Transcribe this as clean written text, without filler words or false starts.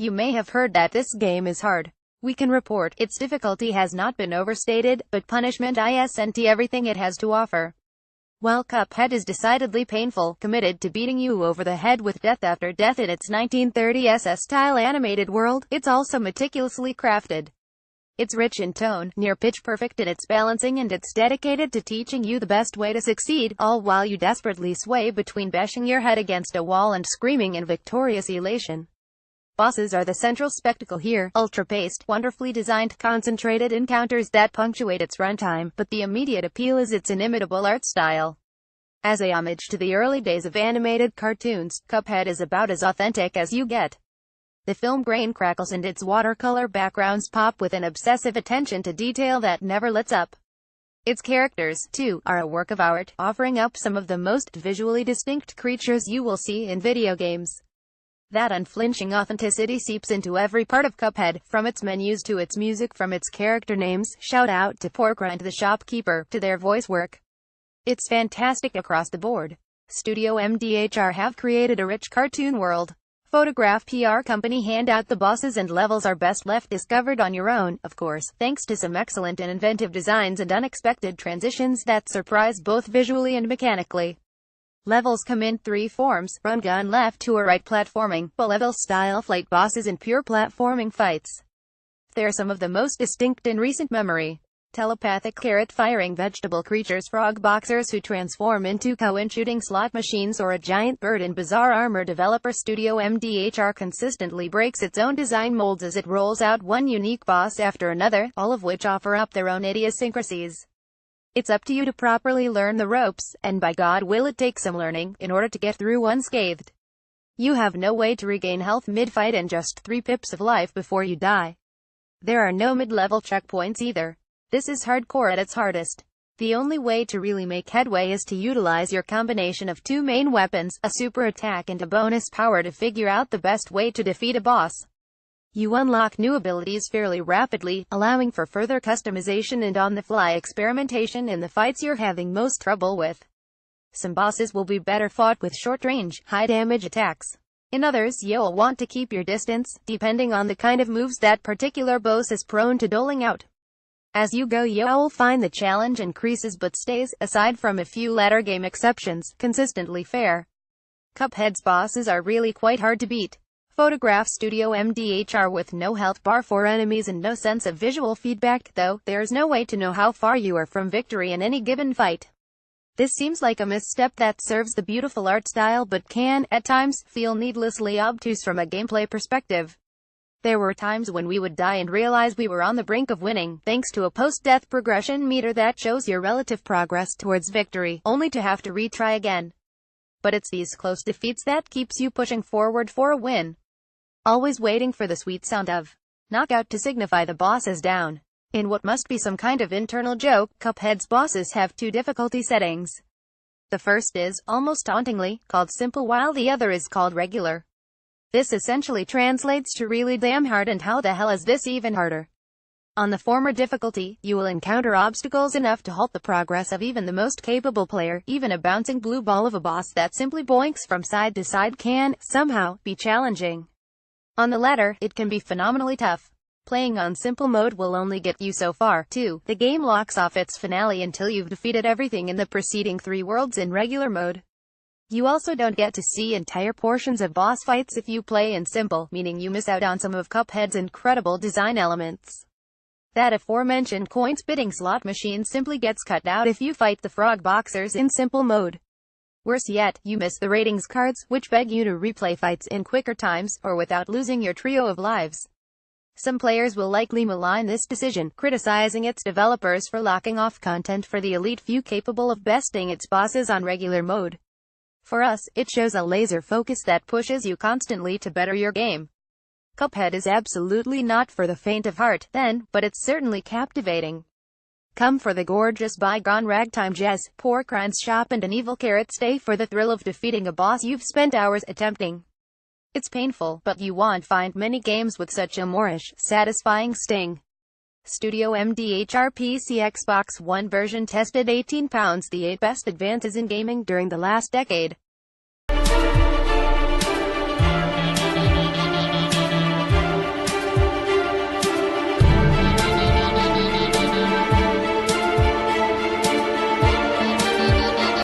You may have heard that this game is hard. We can report, its difficulty has not been overstated, but punishment isn't everything it has to offer. While Cuphead is decidedly painful, committed to beating you over the head with death after death in its 1930s-style animated world, it's also meticulously crafted. It's rich in tone, near pitch-perfect in its balancing, and it's dedicated to teaching you the best way to succeed, all while you desperately sway between bashing your head against a wall and screaming in victorious elation. Bosses are the central spectacle here, ultra-paced, wonderfully designed, concentrated encounters that punctuate its runtime, but the immediate appeal is its inimitable art style. As a homage to the early days of animated cartoons, Cuphead is about as authentic as you get. The film grain crackles and its watercolor backgrounds pop with an obsessive attention to detail that never lets up. Its characters, too, are a work of art, offering up some of the most visually distinct creatures you will see in video games. That unflinching authenticity seeps into every part of Cuphead, from its menus to its music, from its character names, shout out to Porkrind the shopkeeper, to their voice work. It's fantastic across the board. Studio MDHR have created a rich cartoon world. Photograph PR company hand out the bosses and levels are best left discovered on your own, of course, thanks to some excellent and inventive designs and unexpected transitions that surprise both visually and mechanically. Levels come in three forms: run, gun, left to or right platforming, bullet style fight bosses, and pure platforming fights. They're some of the most distinct in recent memory. Telepathic carrot-firing vegetable creatures, frog boxers who transform into coin-shooting slot machines, or a giant bird in bizarre armor. Developer Studio MDHR consistently breaks its own design molds as it rolls out one unique boss after another, all of which offer up their own idiosyncrasies. It's up to you to properly learn the ropes, and by God will it take some learning, in order to get through unscathed. You have no way to regain health mid-fight and just 3 pips of life before you die. There are no mid-level checkpoints either. This is hardcore at its hardest. The only way to really make headway is to utilize your combination of 2 main weapons, a super attack and a bonus power, to figure out the best way to defeat a boss. You unlock new abilities fairly rapidly, allowing for further customization and on-the-fly experimentation in the fights you're having most trouble with. Some bosses will be better fought with short-range, high-damage attacks. In others, you'll want to keep your distance, depending on the kind of moves that particular boss is prone to doling out. As you go, you'll find the challenge increases but stays, aside from a few latter game exceptions, consistently fair. Cuphead's bosses are really quite hard to beat. Photograph Studio MDHR with no health bar for enemies and no sense of visual feedback, though, there's no way to know how far you are from victory in any given fight. This seems like a misstep that serves the beautiful art style but can, at times, feel needlessly obtuse from a gameplay perspective. There were times when we would die and realize we were on the brink of winning, thanks to a post-death progression meter that shows your relative progress towards victory, only to have to retry again. But it's these close defeats that keeps you pushing forward for a win. Always waiting for the sweet sound of knockout to signify the boss is down. In what must be some kind of internal joke, Cuphead's bosses have 2 difficulty settings. The first is, almost tauntingly, called simple, while the other is called regular. This essentially translates to really damn hard, and how the hell is this even harder? On the former difficulty, you will encounter obstacles enough to halt the progress of even the most capable player. Even a bouncing blue ball of a boss that simply boinks from side to side can, somehow, be challenging. On the latter, it can be phenomenally tough. Playing on simple mode will only get you so far, too. The game locks off its finale until you've defeated everything in the preceding 3 worlds in regular mode. You also don't get to see entire portions of boss fights if you play in simple, meaning you miss out on some of Cuphead's incredible design elements. That aforementioned coin-spitting slot machine simply gets cut out if you fight the frog boxers in simple mode. Worse yet, you miss the ratings cards, which beg you to replay fights in quicker times, or without losing your trio of lives. Some players will likely malign this decision, criticizing its developers for locking off content for the elite few capable of besting its bosses on regular mode. For us, it shows a laser focus that pushes you constantly to better your game. Cuphead is absolutely not for the faint of heart, then, but it's certainly captivating. Come for the gorgeous bygone ragtime jazz, Porkrind's shop, and an evil carrot. Stay for the thrill of defeating a boss you've spent hours attempting. It's painful, but you won't find many games with such a moreish, satisfying sting. Studio MDHR PC Xbox One version tested £18, the 8 best advances in gaming during the last decade.